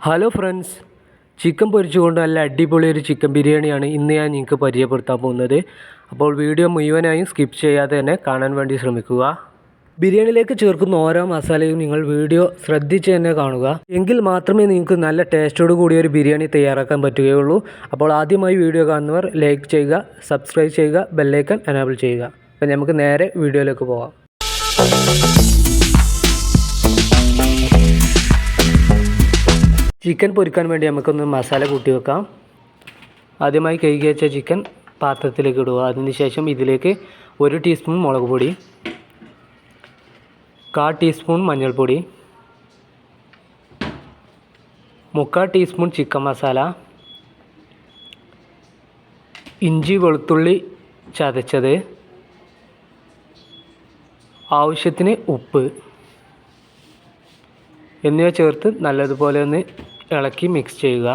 Hello friends, chicken പൊരിച്ചുകൊണ്ട് നല്ല അടിപൊളി ഒരു ചിക്കൻ ബിരിയാണിയാണ് ഇന്ന് ഞാൻ നിങ്ങൾക്ക് പരിചയപ്പെടുത്താൻ പോകുന്നത്. അപ്പോൾ വീഡിയോ മുഴുവനായും സ്കിപ്പ് ചെയ്യാതെ തന്നെ കാണാൻ വേണ്ടി ശ്രമിക്കുക. ബിരിയാണിയിലേക്ക് ചേർക്കുന്ന ഓരോ മസാലയും നിങ്ങൾ വീഡിയോ ശ്രദ്ധിച്ച് തന്നെ കാണുക. എങ്കിൽ മാത്രമേ നിങ്ങൾക്ക് നല്ല ടേസ്റ്റോട് കൂടിയ ഒരു ബിരിയാണി തയ്യാറാക്കാൻ പറ്റുകയുള്ളൂ. അപ്പോൾ ആദ്യമായി വീഡിയോ കാണുന്നവർ ലൈക്ക് ചെയ്യുക, സബ്സ്ക്രൈബ് ചെയ്യുക, ബെല്ലൈക്കൺ എനേബിൾ ചെയ്യുക. അപ്പോൾ നമുക്ക് നേരെ വീഡിയോയിലേക്ക് പോകാം. ചിക്കൻ പൊരിക്കാൻ വേണ്ടി നമുക്കൊന്ന് മസാല കൂട്ടി വെക്കാം. ആദ്യമായി കഴുകി വെച്ച ചിക്കൻ പാത്രത്തിലേക്ക് ഇടുക. അതിനുശേഷം ഇതിലേക്ക് 1 ടീസ്പൂൺ മുളക് പൊടി, 1/4 ടീസ്പൂൺ മഞ്ഞൾപ്പൊടി, 3/4 ടീസ്പൂൺ ചിക്കൻ മസാല, ഇഞ്ചി വെളുത്തുള്ളി ചതച്ചത്, ആവശ്യത്തിന് ഉപ്പ് എന്നിവ ചേർത്ത് നല്ലതുപോലെ ഒന്ന് ഇളക്കി മിക്സ് ചെയ്യുക.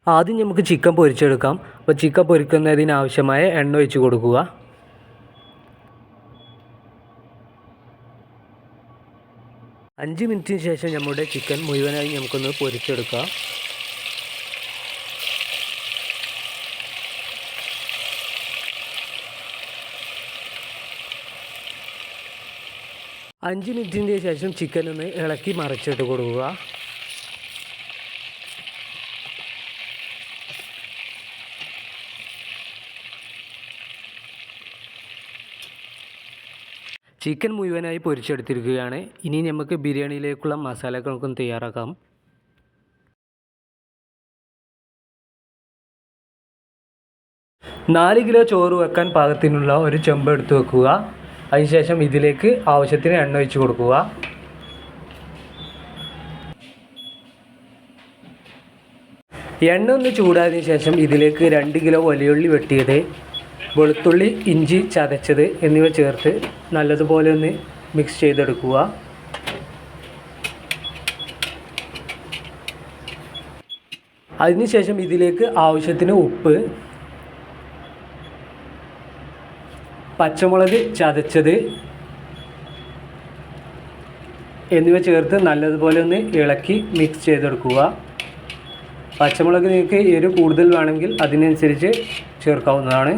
ആദ്യം നമുക്ക് ചിക്കൻ പൊരിച്ചെടുക്കാം. അപ്പോൾ ചിക്കൻ പൊരിക്കുന്നതിനാവശ്യമായ എണ്ണ ഒഴിച്ച് കൊടുക്കുക. അഞ്ച് മിനിറ്റിന് ശേഷം നമ്മുടെ ചിക്കൻ മുഴുവനായി നമുക്കൊന്ന് പൊരിച്ചെടുക്കാം. അഞ്ച് മിനിറ്റിന് ശേഷം ചിക്കൻ ഒന്ന് ഇളക്കി മറിച്ചിട്ട് കൊടുക്കുക. ചിക്കൻ മുഴുവനായി പൊരിച്ചെടുത്തിരിക്കുകയാണ്. ഇനി നമുക്ക് ബിരിയാണിയിലേക്കുള്ള മസാലകൾക്കൊന്ന് തയ്യാറാക്കാം. നാല് കിലോ ചോറ് വെക്കാൻ പാകത്തിനുള്ള ഒരു ചെമ്പ് എടുത്ത് വെക്കുക. അതിനുശേഷം ഇതിലേക്ക് ആവശ്യത്തിന് എണ്ണ ഒഴിച്ച് കൊടുക്കുക. എണ്ണ ഒന്ന് ചൂടായതിനു ശേഷം ഇതിലേക്ക് 2 കിലോ വലിയുള്ളി വെട്ടിയത്, വെളുത്തുള്ളി ഇഞ്ചി ചതച്ചത് എന്നിവ ചേർത്ത് നല്ലതുപോലെ ഒന്ന് മിക്സ് ചെയ്തെടുക്കുക. അതിനുശേഷം ഇതിലേക്ക് ആവശ്യത്തിന് ഉപ്പ്, പച്ചമുളക് ചതച്ചത് എന്നിവ ചേർത്ത് നല്ലതുപോലെ ഒന്ന് ഇളക്കി മിക്സ് ചെയ്തെടുക്കുക. പച്ചമുളക് നിങ്ങൾക്ക് എരിവ് കൂടുതൽ വേണമെങ്കിൽ അതിനനുസരിച്ച് ചേർക്കാവുന്നതാണ്.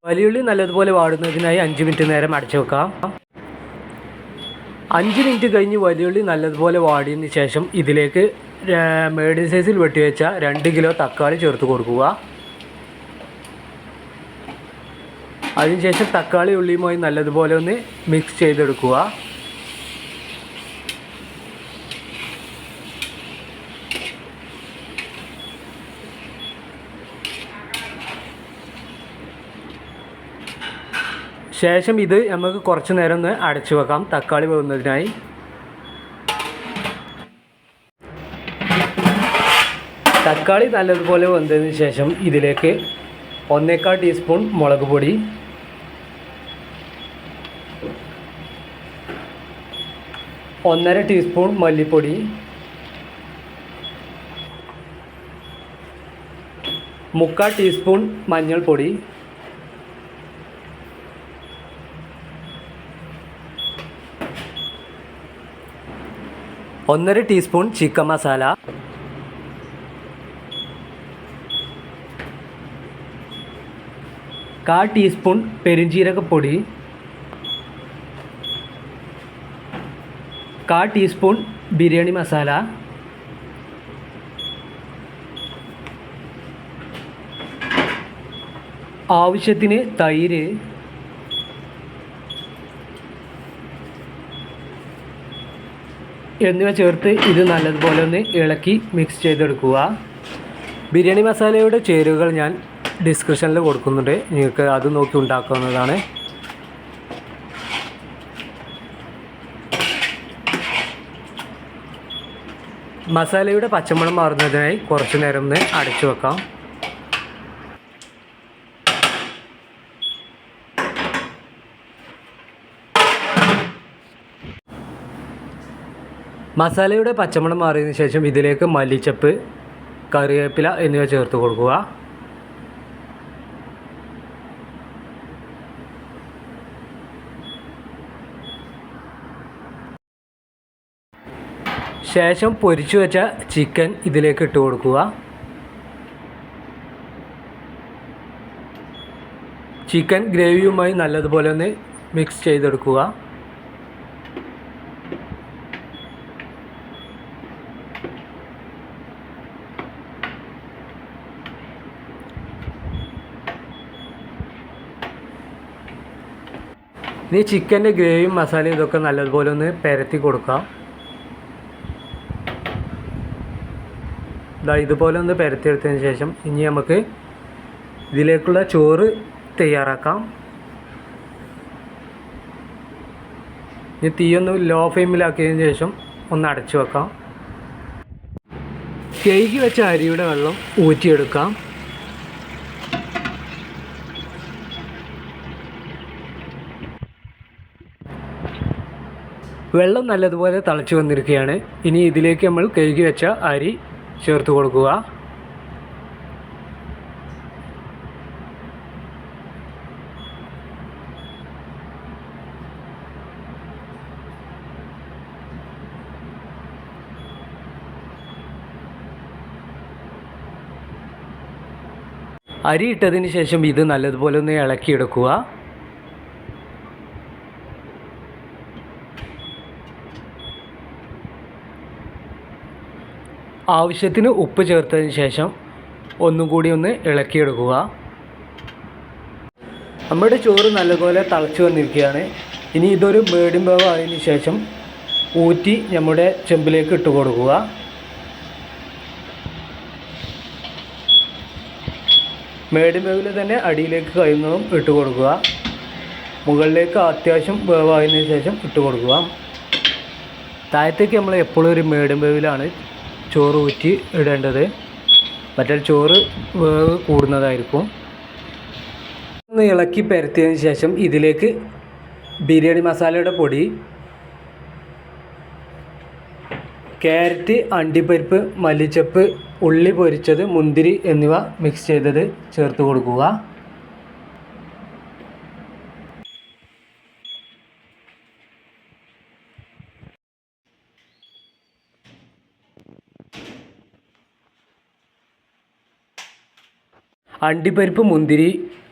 വലിയുള്ളി നല്ലതുപോലെ വാടുന്നതിനായി 5 മിനിറ്റ് നേരം അടച്ചു വെക്കാം. 5 മിനിറ്റ് കഴിഞ്ഞ് വലിയുള്ളി നല്ലതുപോലെ വാടിയതിന് ശേഷം ഇതിലേക്ക് മീഡിയം സൈസിൽ വെട്ടിവെച്ച 2 കിലോ തക്കാളി ചേർത്ത് കൊടുക്കുക. അതിനുശേഷം തക്കാളി ഉള്ളിയുമായി നല്ലതുപോലെ ഒന്ന് മിക്സ് ചെയ്തെടുക്കുക. ശേഷം ഇത് നമുക്ക് കുറച്ച് നേരം ഒന്ന് അടച്ചു വെക്കാം തക്കാളി വേകുന്നതിനായി. തക്കാളി നല്ലതുപോലെ വെന്തതിന് ശേഷം ഇതിലേക്ക് 1/4 ടീസ്പൂൺ മുളക് പൊടി, 1/2 ടീസ്പൂൺ മല്ലിപ്പൊടി, 3/4 ടീസ്പൂൺ മഞ്ഞൾപ്പൊടി, 1/2 ടീസ്പൂൺ ചിക്കൻ മസാല, 1/4 ടീസ്പൂൺ പെരുംജീരകപ്പൊടി, 1/4 ടീസ്പൂൺ ബിരിയാണി മസാല, ആവശ്യത്തിന് തൈര്, എന്നിവ ചേർത്ത് ഇത് നല്ലതുപോലെ ഒന്ന് ഇളക്കി മിക്സ് ചെയ്തെടുക്കുക. ബിരിയാണി മസാലയുടെ ചേരുവകൾ ഞാൻ ഡിസ്ക്രിപ്ഷനിൽ കൊടുക്കുന്നുണ്ട്, നിങ്ങൾക്ക് അത് നോക്കി ഉണ്ടാക്കാവുന്നതാണ്. മസാലയുടെ പച്ചമണം മാറുന്നതിനായി കുറച്ച് നേരം ഒന്ന് അടച്ചു വെക്കാം. മസാലയുടെ പച്ചമണം മാറിയതിന് ശേഷം ഇതിലേക്ക് മല്ലിച്ചപ്പ്, കറിവേപ്പില എന്നിവ ചേർത്ത് കൊടുക്കുക. ശേഷം പൊരിച്ചു വെച്ച ചിക്കൻ ഇതിലേക്ക് ഇട്ട് കൊടുക്കുക. ചിക്കൻ ഗ്രേവിയുമായി നല്ലതുപോലെ ഒന്ന് മിക്സ് ചെയ്തെടുക്കുക. ഇനി ചിക്കൻ്റെ ഗ്രേവിയും മസാലയും ഇതൊക്കെ നല്ലതുപോലെ ഒന്ന് പരത്തി കൊടുക്കാം. ഇതുപോലെ ഒന്ന് പരത്തിയെടുത്തതിന് ശേഷം ഇനി നമുക്ക് ഇതിലേക്കുള്ള ചോറ് തയ്യാറാക്കാം. ഇനി തീയൊന്ന് ലോ ഫ്ലെയിമിലാക്കിയതിന് ശേഷം ഒന്ന് അടച്ചു വെക്കാം. കഴുകി വെച്ച അരിയുടെ വെള്ളം ഊറ്റിയെടുക്കാം. വെള്ളം നല്ലതുപോലെ തിളച്ച് വന്നിരിക്കുകയാണ്. ഇനി ഇതിലേക്ക് നമ്മൾ കഴുകി വെച്ച അരി ചേർത്ത് കൊടുക്കുക. അരി ഇട്ടതിന് ശേഷം ഇത് നല്ലതുപോലെ ഒന്ന് ഇളക്കിയെടുക്കുക. ആവശ്യത്തിന് ഉപ്പ് ചേർത്തതിന് ശേഷം ഒന്നും കൂടി ഒന്ന് ഇളക്കിയെടുക്കുക. നമ്മുടെ ചോറ് നല്ലപോലെ തിളച്ച് വന്നിരിക്കുകയാണ്. ഇനി ഇതൊരു മീഡിയം വേവ് ആയതിനു ശേഷം ഊറ്റി നമ്മുടെ ചെമ്പിലേക്ക് ഇട്ട് കൊടുക്കുക. മീഡിയം വേവിൽ തന്നെ അടിയിലേക്ക് കഴിയുന്നതും ഇട്ട് കൊടുക്കുക. മുകളിലേക്ക് അത്യാവശ്യം വേവായതിനു ശേഷം ഇട്ട് കൊടുക്കുക. താഴത്തേക്ക് നമ്മൾ എപ്പോഴും ഒരു മീഡിയം വേവിലാണ് ചോറ് ഊറ്റി ഇടേണ്ടത്. മറ്റേ ചോറ് വേവ് കൂടുന്നതായിരിക്കും. ഒന്ന് ഇളക്കി പരത്തിയതിന് ശേഷം ഇതിലേക്ക് ബിരിയാണി മസാലയുടെ പൊടി, ക്യാരറ്റ്, അണ്ടിപ്പരിപ്പ്, മല്ലിച്ചപ്പ്, ഉള്ളി പൊരിച്ചത്, മുന്തിരി എന്നിവ മിക്സ് ചെയ്തത് ചേർത്ത് കൊടുക്കുക. അണ്ടിപ്പരിപ്പ്, മുന്തിരി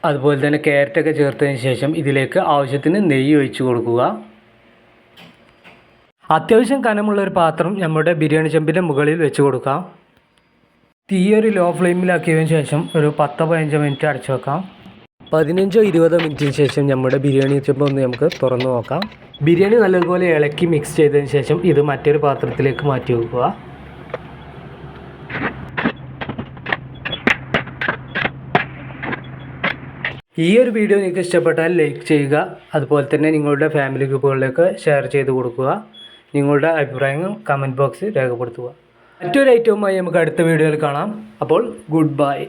അതുപോലെ തന്നെ ക്യാരറ്റൊക്കെ ചേർത്തതിന് ശേഷം ഇതിലേക്ക് ആവശ്യത്തിന് നെയ്യ് ഒഴിച്ച് കൊടുക്കുക. അത്യാവശ്യം കനമുള്ള ഒരു പാത്രം നമ്മുടെ ബിരിയാണി ചെമ്പിൻ്റെ മുകളിൽ വെച്ച് കൊടുക്കാം. തീ ഒരു ലോ ഫ്ലെയിമിലാക്കിയതിന് ശേഷം ഒരു 10-15 മിനിറ്റ് അടച്ചു വെക്കാം. 15-20 മിനിറ്റിന് ശേഷം നമ്മുടെ ബിരിയാണി ചെമ്പ് ഒന്ന് നമുക്ക് തുറന്നു നോക്കാം. ബിരിയാണി നല്ലതുപോലെ ഇളക്കി മിക്സ് ചെയ്തതിന് ശേഷം ഇത് മറ്റൊരു പാത്രത്തിലേക്ക് മാറ്റി വെക്കുക. ഈ ഒരു വീഡിയോ നിങ്ങൾക്ക് ഇഷ്ടപ്പെട്ടാൽ ലൈക്ക് ചെയ്യുക. അതുപോലെ തന്നെ നിങ്ങളുടെ ഫാമിലി ഗ്രൂപ്പുകളിലേക്ക് ഷെയർ ചെയ്ത് കൊടുക്കുക. നിങ്ങളുടെ അഭിപ്രായങ്ങൾ കമൻറ്റ് ബോക്സിൽ രേഖപ്പെടുത്തുക. മറ്റൊരു ഐറ്റവുമായി നമുക്ക് അടുത്ത വീഡിയോയിൽ കാണാം. അപ്പോൾ ഗുഡ് ബൈ.